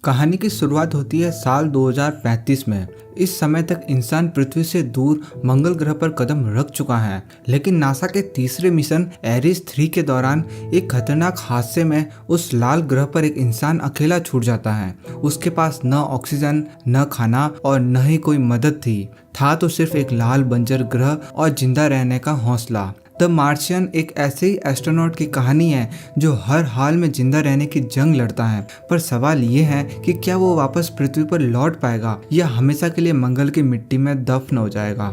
कहानी की शुरुआत होती है साल 2035 में। इस समय तक इंसान पृथ्वी से दूर मंगल ग्रह पर कदम रख चुका है, लेकिन नासा के तीसरे मिशन एरिस 3 के दौरान एक खतरनाक हादसे में उस लाल ग्रह पर एक इंसान अकेला छूट जाता है। उसके पास न ऑक्सीजन, न खाना और न ही कोई मदद थी। था तो सिर्फ एक लाल बंजर ग्रह और जिंदा रहने का हौसला। द मार्शियन एक ऐसे ही एस्ट्रोनॉट की कहानी है जो हर हाल में जिंदा रहने की जंग लड़ता है। पर सवाल ये है कि क्या वो वापस पृथ्वी पर लौट पाएगा या हमेशा के लिए मंगल की मिट्टी में दफन हो जाएगा।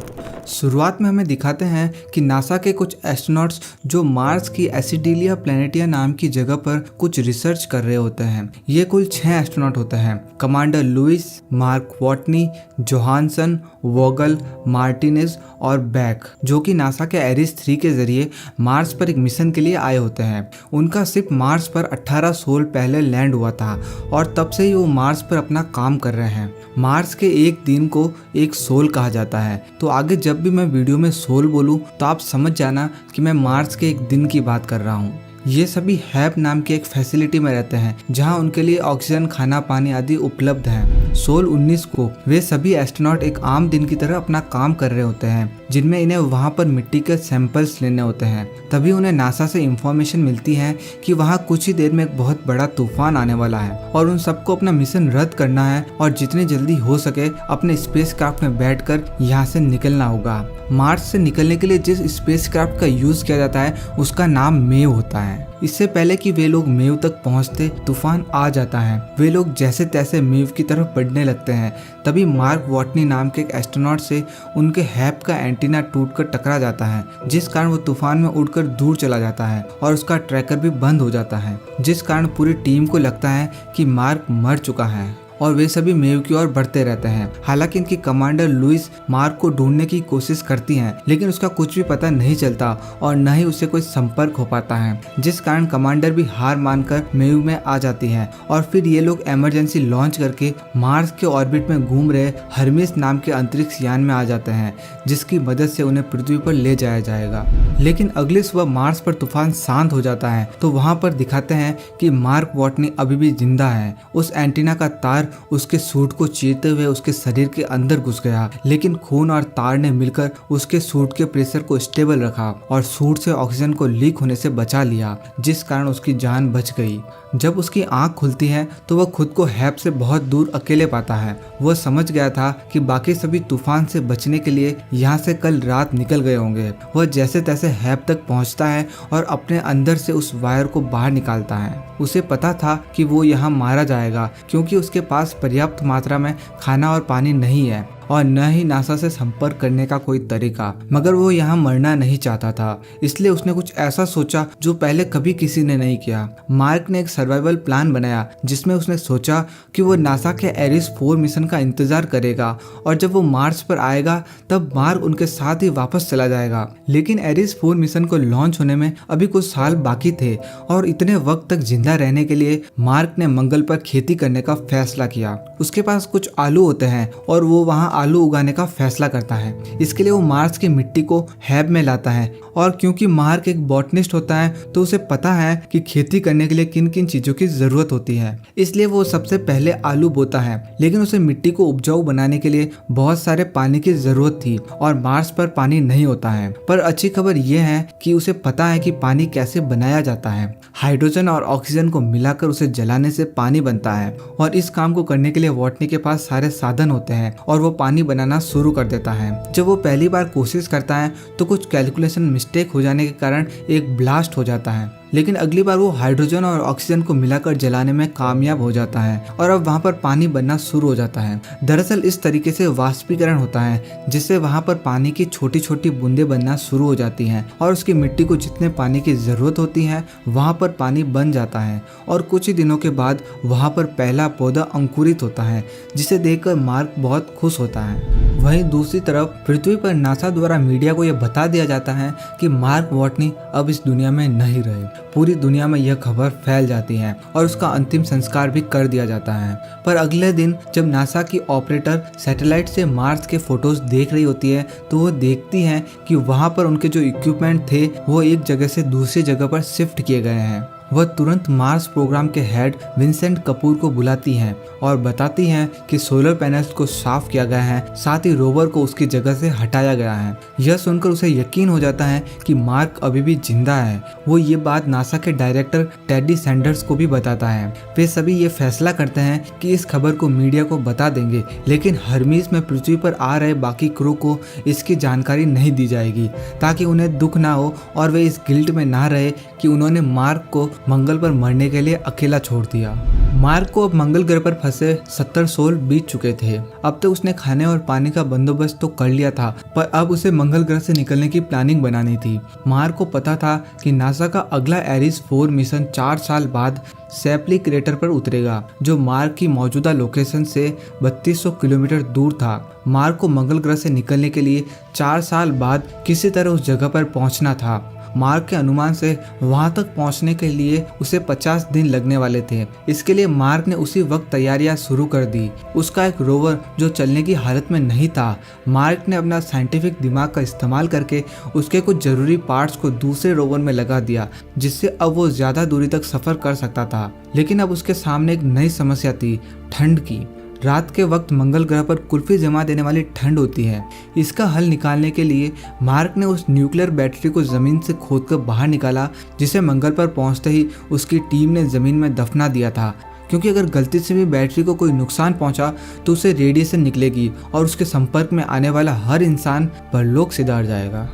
शुरुआत में हमें दिखाते हैं कि नासा के कुछ एस्ट्रोनॉट्स जो मार्स की एसिडिलिया प्लैनेटिया नाम की जगह पर कुछ रिसर्च कर रहे होते हैं। ये कुल 6 एस्ट्रोनॉट होते हैं। Commander Lewis, Mark Watney, Johanssen, Vogel, Martinez और बैक, जो कि नासा के एरिस 3 के जरिए मार्स पर एक मिशन के लिए आए होते हैं। उनका शिप मार्स पर 18 सोल पहले लैंड हुआ था और तब से ही वो मार्स पर अपना काम कर रहे हैं। मार्स के एक दिन को एक सोल कहा जाता है, तो आगे जब भी मैं वीडियो में सोल बोलूं तो आप समझ जाना कि मैं मार्स के एक दिन की बात कर रहा हूं। ये सभी हैप नाम की एक फैसिलिटी में रहते हैं जहां उनके लिए ऑक्सीजन, खाना, पानी आदि उपलब्ध है। सोल 19 को वे सभी एस्ट्रोनॉट एक आम दिन की तरह अपना काम कर रहे होते हैं, जिनमें इन्हें वहां पर मिट्टी के सैंपल्स लेने होते हैं। तभी उन्हें नासा से इंफॉर्मेशन मिलती है कि वहां कुछ ही देर में एक बहुत बड़ा तूफान आने वाला है और उन सबको अपना मिशन रद्द करना है और जितनी जल्दी हो सके अपने स्पेसक्राफ्ट में बैठकर यहाँ से निकलना होगा। मार्स से निकलने के लिए जिस स्पेसक्राफ्ट का यूज किया जाता है उसका नाम मेव होता है। इससे पहले कि वे लोग मेव तक पहुंचते तूफान आ जाता है। वे लोग जैसे तैसे मेव की तरफ बढ़ने लगते हैं। तभी मार्क वॉटनी नाम के एक एस्ट्रोनॉट से उनके हैप का एंटीना टूटकर टकरा जाता है, जिस कारण वो तूफान में उड़कर दूर चला जाता है और उसका ट्रैकर भी बंद हो जाता है, जिस कारण पूरी टीम को लगता है कि मार्क मर चुका है और वे सभी मेव की ओर बढ़ते रहते हैं। हालांकि इनकी कमांडर लुइस मार्क को ढूंढने की कोशिश करती हैं, लेकिन उसका कुछ भी पता नहीं चलता और न ही उससे कोई संपर्क हो पाता है, जिस कारण कमांडर भी हार मानकर मेव में आ जाती है और फिर ये लोग इमरजेंसी लॉन्च करके मार्स के ऑर्बिट में घूम रहे हर्मेस नाम के अंतरिक्ष यान में आ जाते हैं, जिसकी मदद से उन्हें पृथ्वी पर ले जाया जाएगा। लेकिन अगली सुबह मार्स पर तूफान शांत हो जाता है तो वहां पर दिखाते हैं कि मार्क वॉटनी अभी भी जिंदा है। उस एंटीना का तार उसके सूट को चीरते हुए उसके शरीर के अंदर घुस गया, लेकिन खून और तार ने मिलकर उसके सूट के प्रेशर को स्टेबल रखा और सूट से ऑक्सीजन को लीक होने से बचा लिया, जिस कारण उसकी जान बच गई। जब उसकी आंख खुलती है तो वह खुद को हैप से बहुत दूर अकेले पाता है। वह समझ गया था कि बाकी सभी तूफान से बचने के लिए यहाँ से कल रात निकल गए होंगे। वह जैसे तैसे हैप तक पहुँचता है और अपने अंदर से उस वायर को बाहर निकालता है। उसे पता था कि वो यहाँ मारा जाएगा क्योंकि उसके पास पर्याप्त मात्रा में खाना और पानी नहीं है और न ही नासा से संपर्क करने का कोई तरीका। मगर वो यहाँ मरना नहीं चाहता था, इसलिए उसने कुछ ऐसा सोचा जो पहले कभी किसी ने नहीं किया। मार्क ने एक सर्वाइवल प्लान बनाया जिसमें उसने सोचा कि वो नासा के एरिस 4 मिशन का इंतजार करेगा और जब वो मार्स पर आएगा तब मार्क उनके साथ ही वापस चला जाएगा। लेकिन एरिस 4 मिशन को लॉन्च होने में अभी कुछ साल बाकी थे और इतने वक्त तक जिंदा रहने के लिए मार्क ने मंगल पर खेती करने का फैसला किया। उसके पास कुछ आलू होते हैं और वो वहाँ आलू उगाने का फैसला करता है। इसके लिए वो मार्स की मिट्टी को हैब में लाता है और क्योंकि मार्क एक बॉटनिस्ट होता है तो उसे पता है कि खेती करने के लिए किन किन चीजों की जरूरत होती है, इसलिए वो सबसे पहले आलू बोता है। लेकिन उसे मिट्टी को उपजाऊ बनाने के लिए बहुत सारे पानी की जरूरत थी और मार्स पर पानी नहीं होता है। पर अच्छी खबर यह है कि उसे पता है कि पानी कैसे बनाया जाता है। हाइड्रोजन और ऑक्सीजन को मिलाकर उसे जलाने से पानी बनता है और इस काम को करने के लिए वॉटनी के पास सारे साधन होते हैं और वो पानी बनाना शुरू कर देता है। जब वो पहली बार कोशिश करता है तो कुछ कैलकुलेशन मिस्टेक हो जाने के कारण एक ब्लास्ट हो जाता है, लेकिन अगली बार वो हाइड्रोजन और ऑक्सीजन को मिलाकर जलाने में कामयाब हो जाता है और अब वहाँ पर पानी बनना शुरू हो जाता है। दरअसल इस तरीके से वाष्पीकरण होता है जिससे वहाँ पर पानी की छोटी छोटी बूंदें बनना शुरू हो जाती हैं और उसकी मिट्टी को जितने पानी की जरूरत होती है वहाँ पर पानी बन जाता है और कुछ ही दिनों के बाद वहाँ पर पहला पौधा अंकुरित होता है, जिसे देखकर मार्क बहुत खुश होता है। वहीं दूसरी तरफ पृथ्वी पर नासा द्वारा मीडिया को यह बता दिया जाता है कि मार्क वॉटनी अब इस दुनिया में नहीं रहे। पूरी दुनिया में यह खबर फैल जाती है और उसका अंतिम संस्कार भी कर दिया जाता है। पर अगले दिन जब नासा की ऑपरेटर सैटेलाइट से मार्स के फोटोज देख रही होती है तो वो देखती है कि वहाँ पर उनके जो इक्विपमेंट थे वो एक जगह से दूसरी जगह पर शिफ्ट किए गए हैं वह तुरंत मार्स प्रोग्राम के हेड विंसेंट कपूर को बुलाती हैं और बताती हैं कि सोलर पैनल्स को साफ किया गया है, साथ ही रोवर को उसकी जगह से हटाया गया है। यह सुनकर उसे यकीन हो जाता है कि मार्क अभी भी जिंदा है। वो ये बात नासा के डायरेक्टर टेडी सैंडर्स को भी बताता है। वे सभी ये फैसला करते हैं कि इस खबर को मीडिया को बता देंगे, लेकिन हर्मीस में पृथ्वी पर आ रहे बाकी क्रू को इसकी जानकारी नहीं दी जाएगी, ताकि उन्हें दुख ना हो और वे इस गिल्ट में ना रहे कि उन्होंने मार्क को मंगल पर मरने के लिए अकेला छोड़ दिया। मार्क को अब मंगल ग्रह पर फंसे 70 सोल बीत चुके थे। अब तक उसने खाने और पानी का बंदोबस्त तो कर लिया था, पर अब उसे मंगल ग्रह से निकलने की प्लानिंग बनानी थी। मार्क को पता था कि नासा का अगला एरिस 4 मिशन 4 साल बाद सेपली क्रेटर पर उतरेगा, जो मार्क की मौजूदा लोकेशन से 3200 किलोमीटर दूर था। मार्क को मंगल ग्रह से निकलने के लिए 4 साल बाद किसी तरह उस जगह पर पहुंचना था। मार्क के अनुमान से वहां तक पहुंचने के लिए उसे 50 दिन लगने वाले थे। इसके लिए मार्क ने उसी वक्त तैयारियां शुरू कर दी। उसका एक रोवर जो चलने की हालत में नहीं था, मार्क ने अपना साइंटिफिक दिमाग का इस्तेमाल करके उसके कुछ जरूरी पार्ट्स को दूसरे रोवर में लगा दिया, जिससे अब वो ज्यादा दूरी तक सफर कर सकता था। लेकिन अब उसके सामने एक नई समस्या थी, ठंड की। रात के वक्त मंगल ग्रह पर कुल्फी जमा देने वाली ठंड होती है। इसका हल निकालने के लिए मार्क ने उस न्यूक्लियर बैटरी को जमीन से खोदकर बाहर निकाला, जिसे मंगल पर पहुंचते ही उसकी टीम ने जमीन में दफना दिया था, क्योंकि अगर गलती से भी बैटरी को कोई नुकसान पहुंचा तो उसे रेडिएशन निकलेगी और उसके संपर्क में आने वाला हर इंसान परलोक सिधार जाएगा।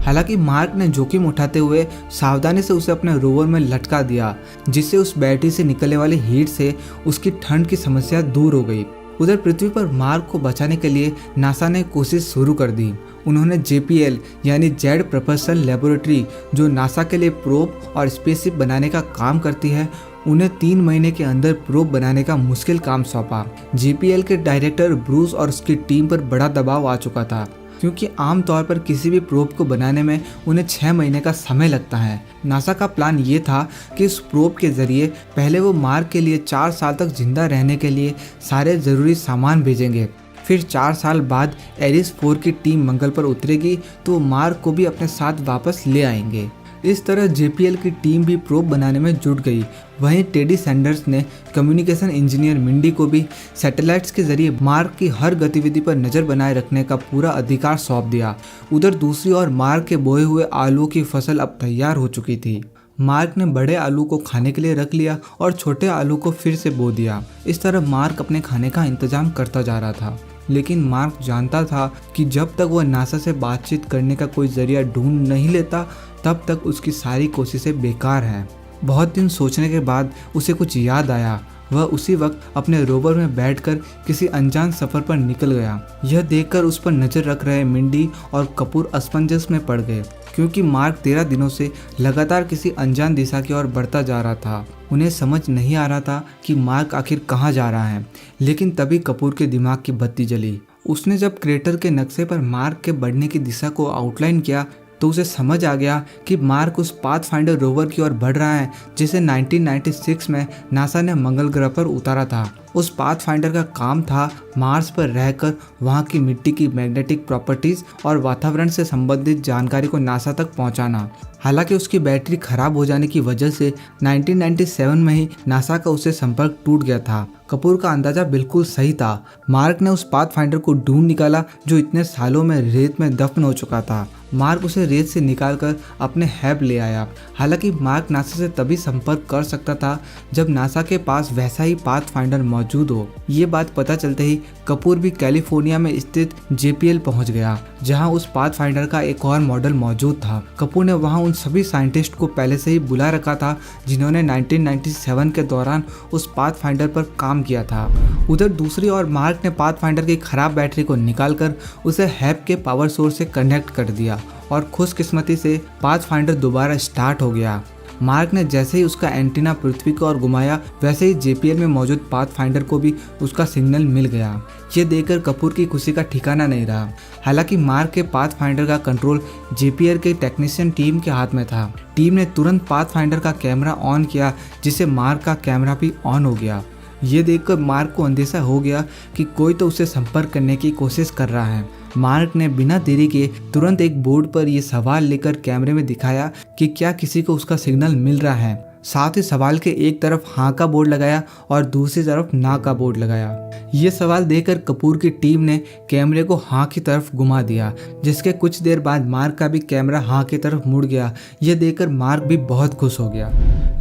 हालांकि मार्क ने जोखिम उठाते हुए सावधानी से उसे अपने रोवर में लटका दिया, जिससे उस बैटरी से निकलने वाली हीट से उसकी ठंड की समस्या दूर हो गई। उधर पृथ्वी पर मार्क को बचाने के लिए नासा ने कोशिश शुरू कर दी। उन्होंने JPL यानी जेट प्रपल्सन लेबोरेटरी, जो नासा के लिए प्रोब और स्पेसशिप बनाने का काम करती है, उन्हें 3 महीने के अंदर प्रोब बनाने का मुश्किल काम सौंपा। JPL के डायरेक्टर ब्रूस और उसकी टीम पर बड़ा दबाव आ चुका था, क्योंकि आमतौर पर किसी भी प्रोब को बनाने में उन्हें 6 महीने का समय लगता है। नासा का प्लान ये था कि इस प्रोब के जरिए पहले वो मार्क के लिए 4 साल तक जिंदा रहने के लिए सारे ज़रूरी सामान भेजेंगे। फिर 4 साल बाद एरिस 4 की टीम मंगल पर उतरेगी तो वो मार्क को भी अपने साथ वापस ले आएंगे। इस तरह JPL की टीम भी प्रोब बनाने में जुट गई। वहीं टेडी सैंडर्स ने कम्युनिकेशन इंजीनियर मिंडी को भी सैटेलाइट्स के जरिए मार्क की हर गतिविधि पर नज़र बनाए रखने का पूरा अधिकार सौंप दिया। उधर दूसरी ओर मार्क के बोए हुए आलू की फसल अब तैयार हो चुकी थी। मार्क ने बड़े आलू को खाने के लिए रख लिया और छोटे आलू को फिर से बो दिया। इस तरह मार्क अपने खाने का इंतजाम करता जा रहा था। लेकिन मार्क जानता था कि जब तक वह नासा से बातचीत करने का कोई जरिया ढूंढ नहीं लेता, तब तक उसकी सारी कोशिशें बेकार हैं। बहुत दिन सोचने के बाद उसे कुछ याद आया। वह उसी वक्त अपने रोवर में बैठकर किसी अनजान सफर पर निकल गया। यह देखकर उस पर नजर रख रहे मिंडी और कपूर असमंजस में पड़ गए, क्योंकि मार्क 13 दिनों से लगातार किसी अनजान दिशा की ओर बढ़ता जा रहा था। उन्हें समझ नहीं आ रहा था कि मार्क आखिर कहाँ जा रहा है। लेकिन तभी कपूर के दिमाग की बत्ती जली। उसने जब क्रेटर के नक्शे पर मार्क के बढ़ने की दिशा को आउटलाइन किया तो उसे समझ आ गया कि मार्क उस पाथफाइंडर रोवर की ओर बढ़ रहा है, जिसे 1996 में नासा ने मंगल ग्रह पर उतारा था। उस पाथफाइंडर का काम था मार्स पर रहकर वहां की मिट्टी की मैग्नेटिक प्रॉपर्टीज और वातावरण से संबंधित जानकारी को नासा तक पहुंचाना। हालांकि उसकी बैटरी खराब हो जाने की वजह से 1997 में ही नासा का उससे संपर्क टूट गया था। कपूर का अंदाजा बिल्कुल सही था। मार्क ने उस पाथफाइंडर को ढूंढ निकाला जो इतने सालों में रेत में दफन हो चुका था। मार्क उसे रेत से निकालकर अपने हैब ले आया। हालांकि मार्क नासा से तभी संपर्क कर सकता था जब नासा के पास वैसा ही पाथफाइंडर मौजूद हो। ये बात पता चलते ही कपूर भी कैलिफोर्निया में स्थित JPL पहुंच गया, जहां उस पाथफाइंडर का एक और मॉडल मौजूद था। कपूर ने वहां उन सभी साइंटिस्ट को पहले से ही बुला रखा था जिन्होंने 1997 के दौरान उस पाथफाइंडर पर काम किया था। उधर दूसरी ओर मार्क ने पाथफाइंडर की खराब बैटरी को निकालकर उसे हैब के पावर सोर्स से कनेक्ट कर दिया और खुशकिस्मती से पाथफाइंडर दोबारा स्टार्ट हो गया। मार्क ने जैसे ही उसका एंटीना पृथ्वी की ओर घुमाया, वैसे ही JPL में मौजूद पाथफाइंडर को भी उसका सिग्नल मिल गया। ये देखकर कपूर की खुशी का ठिकाना नहीं रहा। हालांकि मार्क के पाथफाइंडर का कंट्रोल JPL के टेक्नीशियन टीम के हाथ में था। टीम ने तुरंत पाथफाइंडर का कैमरा ऑन किया, जिससे मार्क का कैमरा भी ऑन हो गया। ये देखकर मार्क को अंदेशा हो गया कि कोई तो उसे संपर्क करने की कोशिश कर रहा है। मार्क ने बिना देरी के तुरंत एक बोर्ड पर यह सवाल लेकर कैमरे में दिखाया कि क्या किसी को उसका सिग्नल मिल रहा है। साथ ही सवाल के एक तरफ हाँ का बोर्ड लगाया और दूसरी तरफ ना का बोर्ड लगाया। ये सवाल देखकर कपूर की टीम ने कैमरे को हाँ की तरफ घुमा दिया, जिसके कुछ देर बाद मार्क का भी कैमरा हाँ की तरफ मुड़ गया। ये देखकर मार्क भी बहुत खुश हो गया।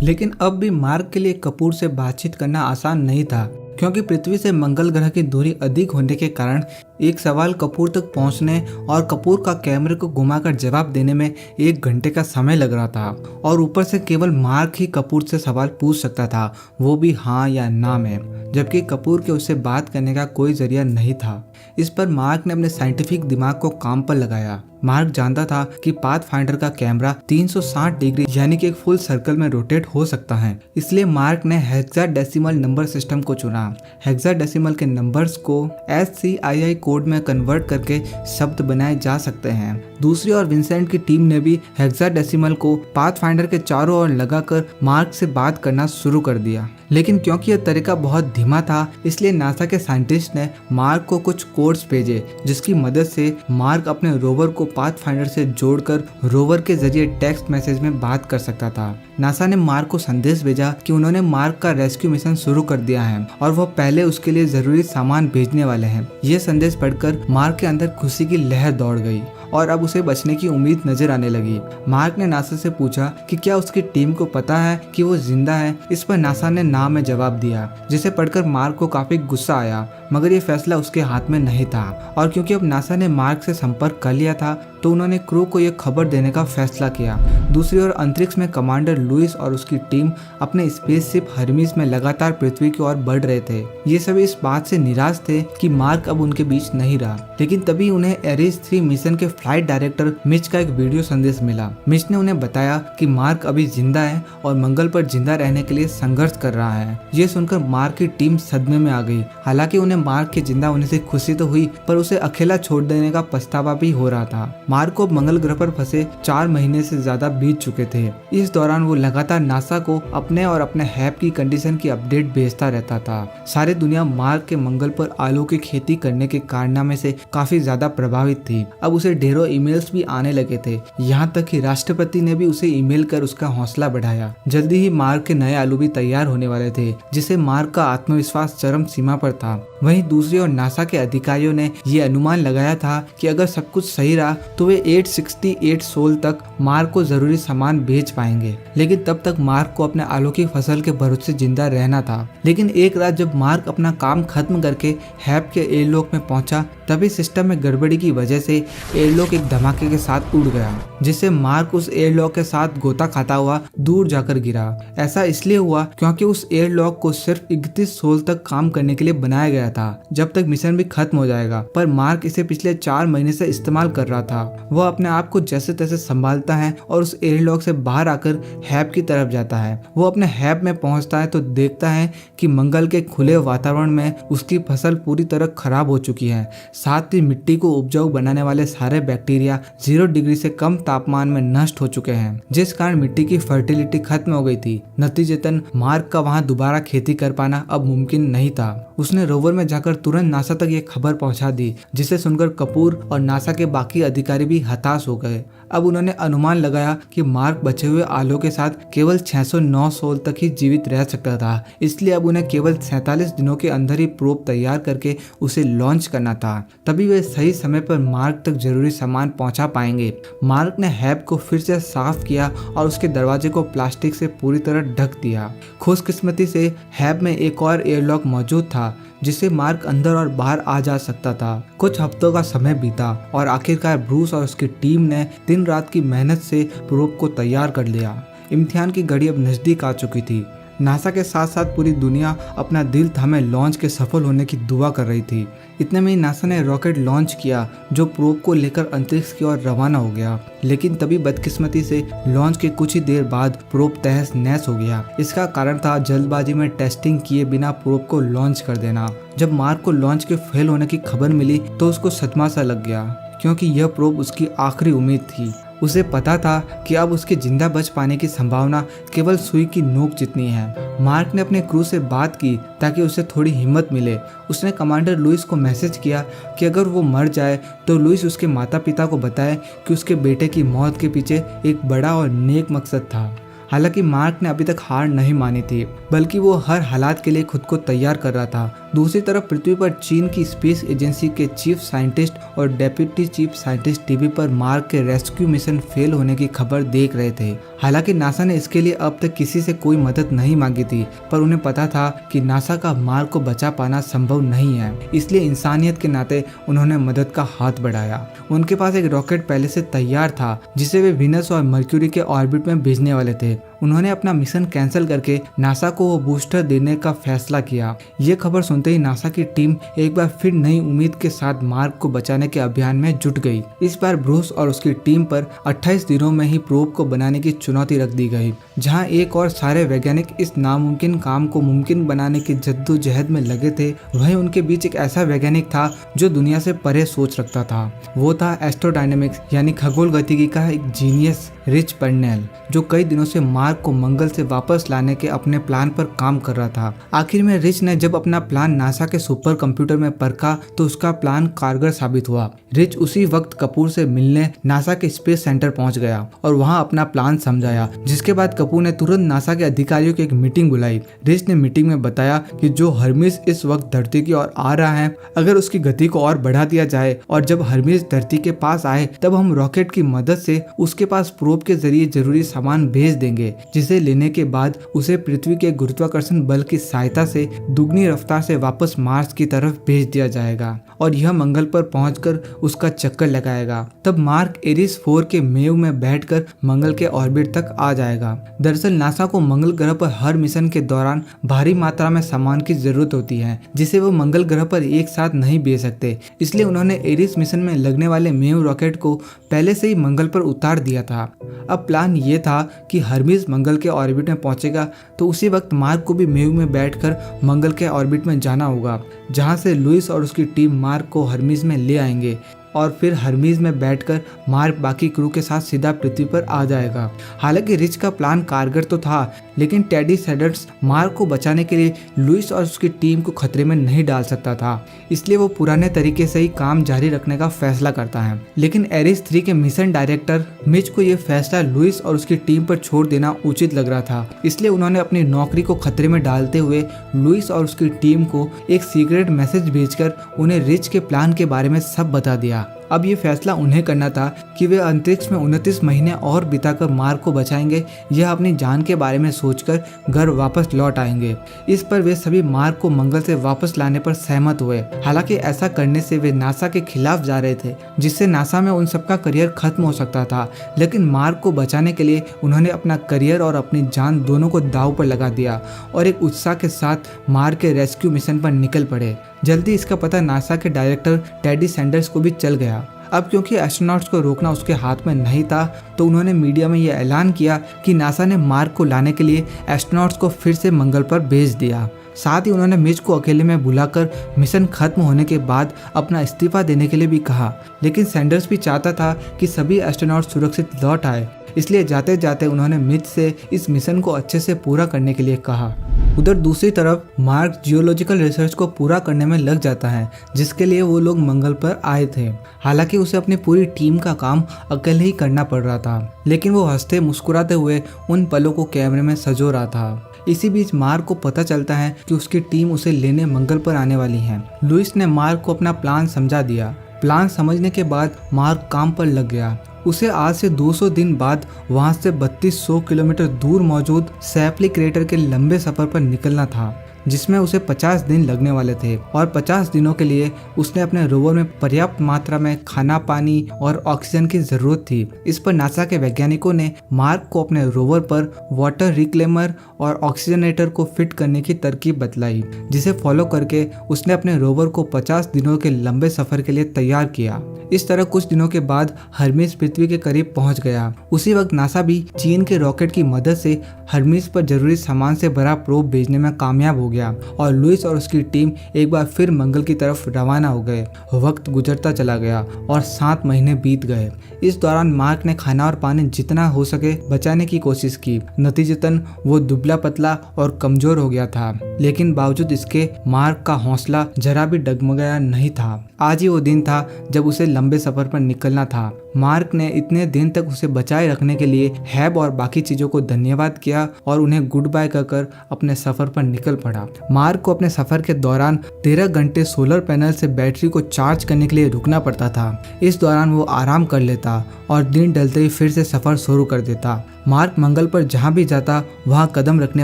लेकिन अब भी मार्क के लिए कपूर से बातचीत करना आसान नहीं था, क्योंकि पृथ्वी से मंगल ग्रह की दूरी अधिक होने के कारण एक सवाल कपूर तक पहुंचने और कपूर का कैमरे को घुमाकर जवाब देने में 1 घंटे का समय लग रहा था। और ऊपर से केवल मार्क ही कपूर से सवाल पूछ सकता था, वो भी हाँ या ना में, जबकि कपूर के उससे बात करने का कोई जरिया नहीं था। इस पर मार्क ने अपने साइंटिफिक दिमाग को काम पर लगाया। मार्क जानता था कि पाथफाइंडर का कैमरा 360 डिग्री यानी कि एक फुल सर्कल में रोटेट हो सकता है, इसलिए मार्क ने हेक्साडेसिमल नंबर सिस्टम को चुना। हेक्साडेसिमल के नंबर्स को SCII कोड में कन्वर्ट करके शब्द बनाए जा सकते हैं। दूसरी ओर विंसेंट की टीम ने भी हेक्साडेसिमल को पाथफाइंडर के चारों ओर लगाकर मार्क से बात करना शुरू कर दिया। लेकिन क्योंकि यह तरीका बहुत धीमा था, इसलिए नासा के साइंटिस्ट ने मार्क को कुछ कोड्स भेजे, जिसकी मदद से मार्क अपने रोवर को पाथफाइंडर से जोड़कर रोवर के जरिए टेक्स्ट मैसेज में बात कर सकता था। नासा ने मार्क को संदेश भेजा कि उन्होंने मार्क का रेस्क्यू मिशन शुरू कर दिया है और वो पहले उसके लिए जरूरी सामान भेजने वाले हैं। ये संदेश पढ़कर मार्क के अंदर खुशी की लहर दौड़ गई और अब उसे बचने की उम्मीद नजर आने लगी। मार्क ने नासा से पूछा कि क्या उसकी टीम को पता है कि वो जिंदा है। इस पर नासा ने ना में जवाब दिया, जिसे पढ़कर मार्क को काफी गुस्सा आया, मगर ये फैसला उसके हाथ में नहीं था। और क्योंकि अब नासा ने मार्क से संपर्क कर लिया था, तो उन्होंने क्रू को यह खबर देने का फैसला किया। दूसरी ओर अंतरिक्ष में कमांडर लुइस और उसकी टीम अपने स्पेसशिप हर्मीस में लगातार पृथ्वी की ओर बढ़ रहे थे। ये सभी इस बात से निराश थे कि मार्क अब उनके बीच नहीं रहा। लेकिन तभी उन्हें एरिस 3 मिशन के फ्लाइट डायरेक्टर मिच का एक वीडियो संदेश मिला। मिच ने उन्हें बताया कि मार्क अभी जिंदा है और मंगल पर जिंदा रहने के लिए संघर्ष कर रहा है। ये सुनकर मार्क की टीम सदमे में आ गई। हालांकि उन्हें मार्क के जिंदा होने से खुशी तो हुई, पर उसे अकेला छोड़ देने का पछतावा भी हो रहा था। मार्क को मंगल ग्रह पर फंसे 4 महीने से ज्यादा बीत चुके थे। इस दौरान वो लगातार नासा को अपने और अपने हैप की कंडीशन की अपडेट भेजता रहता था। सारी दुनिया मार्क के मंगल पर आलू की खेती करने के कारनामे से काफी ज्यादा प्रभावित थी। अब उसे ढेरों ईमेल्स भी आने लगे थे, यहाँ तक कि राष्ट्रपति ने भी उसे ईमेल कर उसका हौसला बढ़ाया। जल्दी ही मार्क के नए आलू भी तैयार होने वाले थे, जिससे मार्क का आत्मविश्वास चरम सीमा पर था। वहीं दूसरी ओर नासा के अधिकारियों ने ये अनुमान लगाया था कि अगर सब कुछ सही रहा तो वे 868 सोल तक मार्क को जरूरी सामान भेज पाएंगे। लेकिन तब तक मार्क को अपने आलू की फसल के भरोसे जिंदा रहना था। लेकिन एक रात जब मार्क अपना काम खत्म करके हैप के एयरलॉक में पहुंचा, तभी सिस्टम में गड़बड़ी की वजह से एयरलॉक एक धमाके के साथ उड़ गया, जिससे मार्क उस एयरलॉक के साथ गोता खाता हुआ दूर जाकर गिरा। ऐसा इसलिए हुआ क्योंकि उस एयरलॉक को सिर्फ 31 सोल तक काम करने के लिए बनाया गया था, जब तक मिशन भी खत्म हो जाएगा। पर मार्क इसे पिछले 4 महीने से इस्तेमाल कर रहा था। वह अपने आप को जैसे तैसे संभालता है और उस एयरलॉक से बाहर आकर हैप की तरफ जाता है। वो अपने हैप में पहुंचता है तो देखता है कि मंगल के खुले वातावरण में उसकी फसल पूरी तरह खराब हो चुकी है। साथ ही मिट्टी को उपजाऊ बनाने वाले सारे बैक्टीरिया 0 डिग्री से कम तापमान में नष्ट हो चुके हैं, जिस कारण मिट्टी की फर्टिलिटी खत्म हो गई थी। नतीजतन मार्क का वहां दोबारा खेती कर पाना अब मुमकिन नहीं था। उसने रोवर में जाकर तुरंत नासा तक ये खबर पहुंचा दी, जिसे सुनकर कपूर और नासा के बाकी अधिकारी भी हताश हो गए। अब उन्होंने अनुमान लगाया कि मार्क बचे हुए आलू के साथ केवल 609 सोल तक ही जीवित रह सकता था, इसलिए अब उन्हें केवल 47 दिनों के अंदर ही प्रोब तैयार करके उसे लॉन्च करना था। तभी वे सही समय पर मार्क तक जरूरी सामान पहुंचा पाएंगे। मार्क ने हैप को फिर से साफ किया और उसके दरवाजे को प्लास्टिक से पूरी तरह ढक दिया। खुशकिस्मती से हैप में एक और एयरलॉक मौजूद था, जिससे मार्क अंदर और बाहर आ जा सकता था। कुछ हफ्तों का समय बीता और आखिरकार ब्रूस और उसकी टीम ने दिन रात की मेहनत से प्रोब को तैयार कर लिया। इम्तिहान की घड़ी अब नजदीक आ चुकी थी। नासा के साथ साथ पूरी दुनिया अपना दिल थामे लॉन्च के सफल होने की दुआ कर रही थी। इतने में ही नासा ने रॉकेट लॉन्च किया, जो प्रोब को लेकर अंतरिक्ष की ओर रवाना हो गया। लेकिन तभी बदकिस्मती से लॉन्च के कुछ ही देर बाद प्रोब तहस नहस हो गया। इसका कारण था जल्दबाजी में टेस्टिंग किए बिना प्रोब को लॉन्च कर देना। जब मार्क को लॉन्च के फेल होने की खबर मिली तो उसको सदमा सा लग गया, क्योंकि यह प्रोब उसकी आखिरी उम्मीद थी। उसे पता था कि अब उसके जिंदा बच पाने की संभावना केवल सुई की नोक जितनी है। मार्क ने अपने क्रू से बात की ताकि उसे थोड़ी हिम्मत मिले। उसने कमांडर लुइस को मैसेज किया कि अगर वो मर जाए तो लुइस उसके माता पिता को बताए कि उसके बेटे की मौत के पीछे एक बड़ा और नेक मकसद था। हालांकि मार्क ने अभी तक हार नहीं मानी थी, बल्कि वो हर हालात के लिए खुद को तैयार कर रहा था। दूसरी तरफ पृथ्वी पर चीन की स्पेस एजेंसी के चीफ साइंटिस्ट और डेप्यूटी चीफ साइंटिस्ट टीवी पर मार्क के रेस्क्यू मिशन फेल होने की खबर देख रहे थे। हालांकि नासा ने इसके लिए अब तक किसी से कोई मदद नहीं मांगी थी, पर उन्हें पता था कि नासा का मार्क को बचा पाना संभव नहीं है। इसलिए इंसानियत के नाते उन्होंने मदद का हाथ बढ़ाया। उनके पास एक रॉकेट पहले से तैयार था जिसे वे वीनस और मर्क्यूरी के ऑर्बिट में भेजने वाले थे। उन्होंने अपना मिशन कैंसिल करके नासा को वो बूस्टर देने का फैसला किया। ये खबर सुनते ही नासा की टीम एक बार फिर नई उम्मीद के साथ मार्क को बचाने के अभियान में जुट गई। इस बार ब्रूस और उसकी टीम पर 28 दिनों में ही प्रोब को बनाने की चुनौती रख दी गई, जहां एक और सारे वैज्ञानिक इस नामुमकिन काम को मुमकिन बनाने की जद्दोजहद में लगे थे। वहीं उनके बीच एक ऐसा वैज्ञानिक था जो दुनिया से परे सोच रखता था। वो था एस्ट्रोडायनेमिक्स यानी खगोल गतिकी का एक जीनियस रिच पर्नेल, जो कई दिनों से मार्क को मंगल से वापस लाने के अपने प्लान पर काम कर रहा था। आखिर में रिच ने जब अपना प्लान नासा के सुपर कंप्यूटर में परखा तो उसका प्लान कारगर साबित हुआ। रिच उसी वक्त कपूर से मिलने नासा के स्पेस सेंटर पहुंच गया और वहां अपना प्लान समझाया, जिसके बाद कपूर ने तुरंत नासा के अधिकारियों की एक मीटिंग बुलाई। रिच ने मीटिंग में बताया कि जो हर्मीस इस वक्त धरती की ओर आ रहा है, अगर उसकी गति को और बढ़ा दिया जाए और जब हर्मीस धरती के पास आए तब हम रॉकेट की मदद से उसके पास प्रोब के जरिए जरूरी सामान भेज देंगे, जिसे लेने के बाद उसे पृथ्वी के गुरुत्वाकर्षण बल की सहायता से दुगनी रफ्तार से वापस मार्स की तरफ भेज दिया जाएगा और यह मंगल पर पहुंचकर उसका चक्कर लगाएगा। तब मार्क एरिस 4 के मेव में बैठकर मंगल के ऑर्बिट तक आ जाएगा। दरअसल नासा को मंगल ग्रह पर हर मिशन के दौरान भारी मात्रा में सामान की जरूरत होती है, जिसे वो मंगल ग्रह पर एक साथ नहीं भेज सकते। इसलिए उन्होंने एरिस मिशन में लगने वाले मेव रॉकेट को पहले से ही मंगल पर उतार दिया था। अब प्लान ये था कि हर्मीस मंगल के ऑर्बिट में पहुंचेगा तो उसी वक्त मार्क को भी मेव में बैठकर मंगल के ऑर्बिट में जाना होगा, जहां से लुइस और उसकी टीम मार्क को हर्मीस में ले आएंगे और फिर हर्मीस में बैठकर मार्क बाकी क्रू के साथ सीधा पृथ्वी पर आ जाएगा। हालांकि रिच का प्लान कारगर तो था, लेकिन टेडी सैंडर्स मार्क को बचाने के लिए लुइस और उसकी टीम को खतरे में नहीं डाल सकता था, इसलिए वो पुराने तरीके से ही काम जारी रखने का फैसला करता है। लेकिन एरिस 3 के मिशन डायरेक्टर मिच को यह फैसला लुइस और उसकी टीम पर छोड़ देना उचित लग रहा था, इसलिए उन्होंने अपनी नौकरी को खतरे में डालते हुए लुइस और उसकी टीम को एक सीक्रेट मैसेज भेजकर उन्हें रिच के प्लान के बारे में सब बता दिया। अब ये फैसला उन्हें करना था कि वे अंतरिक्ष में 29 महीने और बिताकर मार्क को बचाएंगे या अपनी जान के बारे में सोचकर घर वापस लौट आएंगे। इस पर वे सभी मार्क को मंगल से वापस लाने पर सहमत हुए। हालांकि ऐसा करने से वे नासा के खिलाफ जा रहे थे, जिससे नासा में उन सबका करियर खत्म हो सकता था। लेकिन मार्क को बचाने के लिए उन्होंने अपना करियर और अपनी जान दोनों को दांव पर लगा दिया और एक उत्साह के साथ मार्क के रेस्क्यू मिशन पर निकल पड़े। जल्दी इसका पता नासा के डायरेक्टर टेडी सैंडर्स को भी चल गया। अब क्योंकि एस्ट्रोनॉट्स को रोकना उसके हाथ में नहीं था, तो उन्होंने मीडिया में यह ऐलान किया कि नासा ने मार्क को लाने के लिए एस्ट्रोनॉट्स को फिर से मंगल पर भेज दिया। साथ ही उन्होंने मिच को अकेले में बुलाकर मिशन खत्म होने के बाद अपना इस्तीफा देने के लिए भी कहा। लेकिन सैंडर्स भी चाहता था कि सभी एस्ट्रोनॉट सुरक्षित लौट आए, इसलिए जाते जाते उन्होंने मिच से इस मिशन को अच्छे से पूरा करने के लिए कहा। उधर दूसरी तरफ मार्क जियोलॉजिकल रिसर्च को पूरा करने में लग जाता है, जिसके लिए वो लोग मंगल पर आए थे। हालांकि उसे अपनी पूरी टीम का काम अकेले ही करना पड़ रहा था, लेकिन वो हंसते मुस्कुराते हुए उन पलों को कैमरे में सजो रहा था। इसी बीच मार्क को पता चलता है कि उसकी टीम उसे लेने मंगल पर आने वाली है। लुइस ने मार्क को अपना प्लान समझा दिया। प्लान समझने के बाद मार्क काम पर लग गया। उसे आज से 200 दिन बाद वहां से 3200 किलोमीटर दूर मौजूद सैपली क्रेटर के लंबे सफर पर निकलना था, जिसमें उसे 50 दिन लगने वाले थे और 50 दिनों के लिए उसने अपने रोवर में पर्याप्त मात्रा में खाना, पानी और ऑक्सीजन की जरूरत थी। इस पर नासा के वैज्ञानिकों ने मार्क को अपने रोवर पर वाटर रिक्लेमर और ऑक्सीजनेटर को फिट करने की तरकीब बतलाई, जिसे फॉलो करके उसने अपने रोवर को 50 दिनों के लंबे सफर के लिए तैयार किया। इस तरह कुछ दिनों के बाद हर्मीस पृथ्वी के करीब पहुंच गया। उसी वक्त नासा भी चीन के रॉकेट की मदद से हर्मीस पर जरूरी सामान से भरा प्रोब भेजने में कामयाब हो गया। गया और लुइस और उसकी टीम एक बार फिर मंगल की तरफ रवाना हो गए। वक्त गुजरता चला गया और 7 महीने बीत गए। इस दौरान मार्क ने खाना और पानी जितना हो सके बचाने की कोशिश की। नतीजतन वो दुबला पतला और कमजोर हो गया था, लेकिन बावजूद इसके मार्क का हौसला जरा भी डगमगाया नहीं था। आज ही वो दिन था जब उसे लंबे सफर पर निकलना था। मार्क ने इतने दिन तक उसे बचाए रखने के लिए हैब और बाकी चीजों को धन्यवाद किया और उन्हें गुड बाय कहकर अपने सफर पर निकल पड़ा। मार्क को अपने सफर के दौरान 13 घंटे सोलर पैनल से बैटरी को चार्ज करने के लिए रुकना पड़ता था। इस दौरान वो आराम कर लेता और दिन ढलते ही फिर से सफर शुरू कर देता। मार्क मंगल पर जहाँ भी जाता वहाँ कदम रखने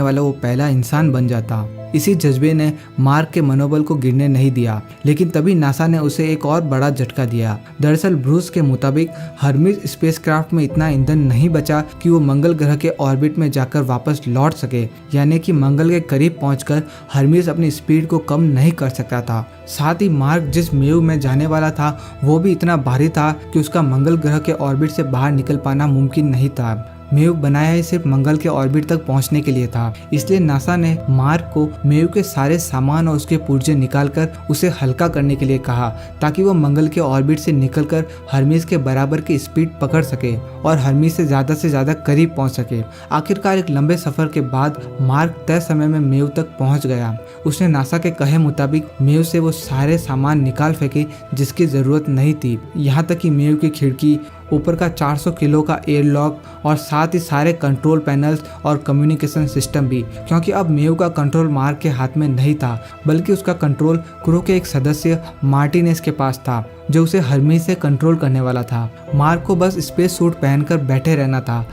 वाला वो पहला इंसान बन जाता। इसी जज्बे ने मार्क के मनोबल को गिरने नहीं दिया, लेकिन तभी नासा ने उसे एक और बड़ा झटका दिया। दरअसल ब्रूस के मुताबिक हर्मीज स्पेसक्राफ्ट में इतना ईंधन नहीं बचा कि वो मंगल ग्रह के ऑर्बिट में जाकर वापस लौट सके, यानी कि मंगल के करीब पहुंचकर हर्मीज अपनी स्पीड को कम नहीं कर सकता था। साथ ही मार्क जिस मेव में जाने वाला था वो भी इतना भारी था कि उसका मंगल ग्रह के ऑर्बिट से बाहर निकल पाना मुमकिन नहीं था। मेव बनाया ही सिर्फ मंगल के ऑर्बिट तक पहुंचने के लिए था, इसलिए नासा ने मार्क को मेव के सारे सामान और उसके पुर्जे निकालकर उसे हल्का करने के लिए कहा, ताकि वो मंगल के ऑर्बिट से निकलकर हर्मीज के बराबर की स्पीड पकड़ सके और हर्मीज से ज्यादा करीब पहुंच सके। आखिरकार एक लंबे सफर के बाद मार्क तय समय में मेव तक पहुंच गया। उसने नासा के कहे मुताबिक मेव से वो सारे सामान निकाल फेंके जिसकी जरूरत नहीं थी, यहाँ तक कि मेव की खिड़की, ऊपर का 400 किलो का एयरलॉक और साथ ही सारे कंट्रोल पैनल्स और कम्युनिकेशन सिस्टम भी, क्योंकि अब मेव का कंट्रोल मार्क के हाथ में नहीं था, बल्कि उसका कंट्रोल क्रू के एक सदस्य मार्टिनेज के पास था, जो उसे हर्मीज से कंट्रोल करने वाला था। मार्क को बस स्पेस सूट पहनकर बैठे रहना था।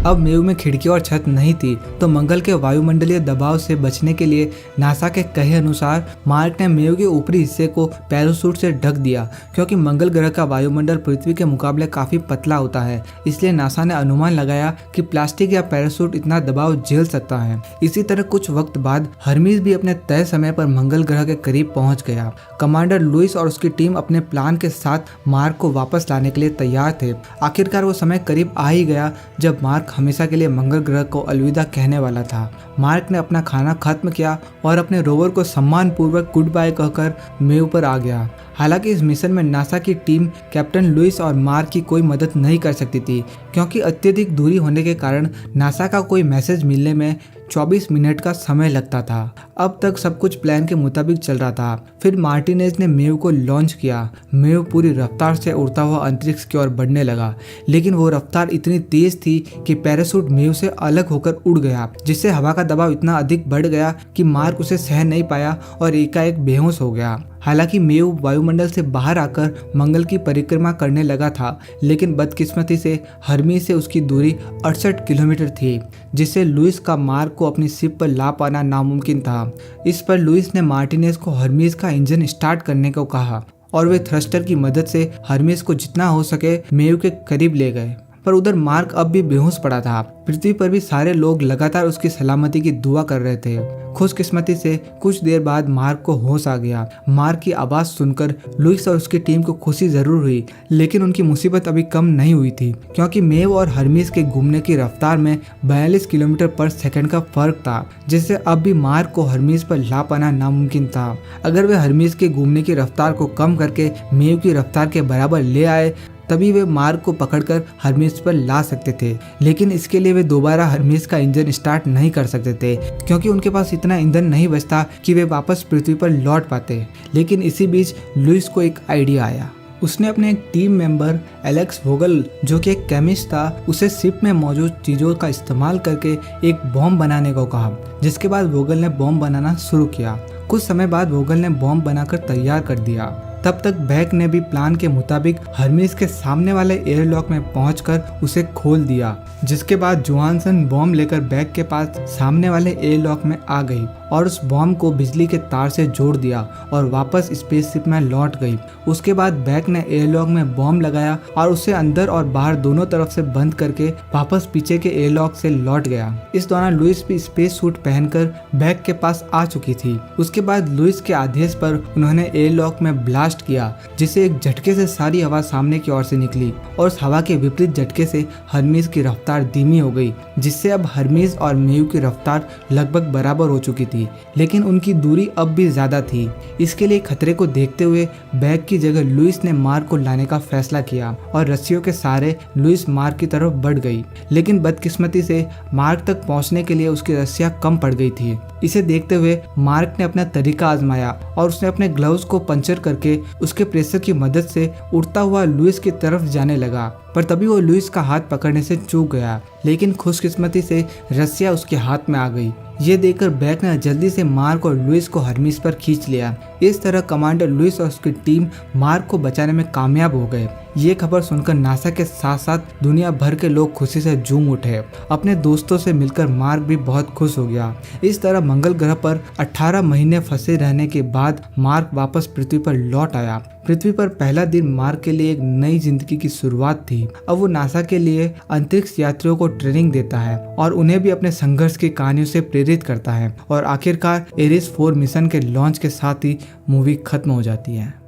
अब मेव में खिड़की और छत नहीं थी, तो मंगल के वायुमंडलीय दबाव से बचने के लिए नासा के कहे अनुसार मार्क ने मेव के ऊपरी हिस्से को पैराशूट से ढक दिया। क्योंकि मंगल ग्रह का वायुमंडल पृथ्वी के मुकाबले काफी पतला होता है, इसलिए नासा ने अनुमान लगाया कि प्लास्टिक या पैराशूट इतना दबाव झेल सकता है। इसी तरह कुछ वक्त बाद हर्मीज भी अपने तय समय पर मंगल ग्रह के करीब पहुंच गया। कमांडर लुइस और उसकी टीम अपने प्लान के साथ मार्क को वापस लाने के लिए तैयार थे। आखिरकार वो समय करीब आ ही गया जब मार्क हमेशा के लिए मंगल ग्रह को अलविदा कहने वाला था। मार्क ने अपना खाना खत्म किया और अपने रोवर को सम्मान पूर्वक गुड बाय कहकर मेव पर आ गया। हालांकि इस मिशन में नासा की टीम कैप्टन लुइस और मार्क की कोई मदद नहीं कर सकती थी, क्योंकि अत्यधिक दूरी होने के कारण नासा का कोई मैसेज मिलने में 24 मिनट का समय लगता था। अब तक सब कुछ प्लान के मुताबिक चल रहा था। फिर मार्टिनेज ने मेव को लॉन्च किया। मेव पूरी रफ्तार से उड़ता हुआ अंतरिक्ष की ओर बढ़ने लगा, लेकिन वो रफ्तार इतनी तेज थी कि पैराशूट मेव से अलग होकर उड़ गया, जिससे हवा का दबाव इतना अधिक बढ़ गया कि मार्क उसे सहन नहीं पाया और एकाएक बेहोश हो गया। हालांकि मेव वायुमंडल से बाहर आकर मंगल की परिक्रमा करने लगा था, लेकिन बदकिस्मती से हर्मीज से उसकी दूरी 68 किलोमीटर थी, जिससे लुइस का मार्क को अपनी शिप पर ला पाना नामुमकिन था। इस पर लुइस ने मार्टिनेज को हर्मीज का इंजन स्टार्ट करने को कहा और वे थ्रस्टर की मदद से हर्मीज को जितना हो सके मेव के करीब ले गए। पर उधर मार्क अब भी बेहोश पड़ा था। पृथ्वी पर भी सारे लोग लगातार उसकी सलामती की दुआ कर रहे थे। खुशकिस्मती से कुछ देर बाद मार्क को होश आ गया। मार्क की आवाज सुनकर लुइस और उसकी टीम को खुशी जरूर हुई, लेकिन उनकी मुसीबत अभी कम नहीं हुई थी, क्योंकि मेव और हर्मीज के घूमने की रफ्तार में 42 किलोमीटर पर सेकंड का फर्क था, जिससे अब भी मार्क को हर्मीज पर ला पाना नामुमकिन था। अगर वे हर्मीज के घूमने की रफ्तार को कम करके मेव की रफ्तार के बराबर ले आए तभी वे मार्क को पकड़कर हर्मीज पर ला सकते थे, लेकिन इसके लिए वे दोबारा हर्मीज का इंजन स्टार्ट नहीं कर सकते थे, क्योंकि उनके पास इतना ईंधन नहीं बचता कि वे वापस पृथ्वी पर लौट पाते। लेकिन इसी बीच लुइस को एक आइडिया आया। उसने अपने एक टीम मेंबर एलेक्स वोगल, जो कि एक केमिस्ट था, उसे शिप में मौजूद चीजों का इस्तेमाल करके एक बॉम्ब बनाने को कहा, जिसके बाद वोगल ने बॉम्ब बनाना शुरू किया। कुछ समय बाद वोगल ने बॉम्ब बनाकर तैयार कर दिया। तब तक बैक ने भी प्लान के मुताबिक हर्मीज के सामने वाले एयरलॉक में पहुंचकर उसे खोल दिया, जिसके बाद जोहानसन बॉम्ब लेकर बैक के पास सामने वाले एयरलॉक में आ गई और उस बॉम्ब को बिजली के तार से जोड़ दिया और वापस स्पेसशिप में लौट गई। उसके बाद बैक ने एयरलॉक में बॉम्ब लगाया और उसे अंदर और बाहर दोनों तरफ से बंद करके वापस पीछे के एयरलॉक से लौट गया। इस दौरान लुइस भी स्पेस सूट पहनकर बैक के पास आ चुकी थी। उसके बाद लुइस के आदेश पर उन्होंने एयरलॉक में ब्लास्ट किया, जिससे एक झटके से सारी हवा सामने की ओर से निकली और उस हवा के विपरीत झटके से हर्मीज की रफ्तार धीमी हो गई, जिससे अब हर्मीज और मेव की रफ्तार लगभग बराबर हो चुकी थी। होगी, लेकिन उनकी दूरी अब भी ज़्यादा थी। इसके लिए खतरे को देखते हुए बैग की जगह लुइस ने मार्क को लाने का फैसला किया और रस्सियों के सहारे लुइस मार्क की तरफ बढ़ गई। लेकिन बदकिस्मती से मार्क तक पहुंचने के लिए उसकी रस्सियां कम पड़ गई थी। इसे देखते हुए मार्क ने अपना तरीका आजमाया और उसने अपने ग्लव्स को पंचर करके उसके प्रेशर की मदद से उड़ता हुआ लुइस की तरफ जाने लगा। पर तभी वो लुइस का हाथ पकड़ने से चूक गया, लेकिन खुशकिस्मती से रस्सियां उसके हाथ में आ गई। ये देखकर बैक ने जल्दी से मार्क और लुइस को हर्मीस पर खींच लिया। इस तरह कमांडर लुइस और उसकी टीम मार्क को बचाने में कामयाब हो गए। ये खबर सुनकर नासा के साथ साथ दुनिया भर के लोग खुशी से झूम उठे। अपने दोस्तों से मिलकर मार्क भी बहुत खुश हो गया। इस तरह मंगल ग्रह पर 18 महीने फंसे रहने के बाद मार्क वापस पृथ्वी पर लौट आया। पृथ्वी पर पहला दिन मार्क के लिए एक नई जिंदगी की शुरुआत थी। अब वो नासा के लिए अंतरिक्ष यात्रियों को ट्रेनिंग देता है और उन्हें भी अपने संघर्ष की कहानियों से प्रेरित करता है। और आखिरकार एरिस 4 मिशन के लॉन्च के साथ ही मूवी खत्म हो जाती है।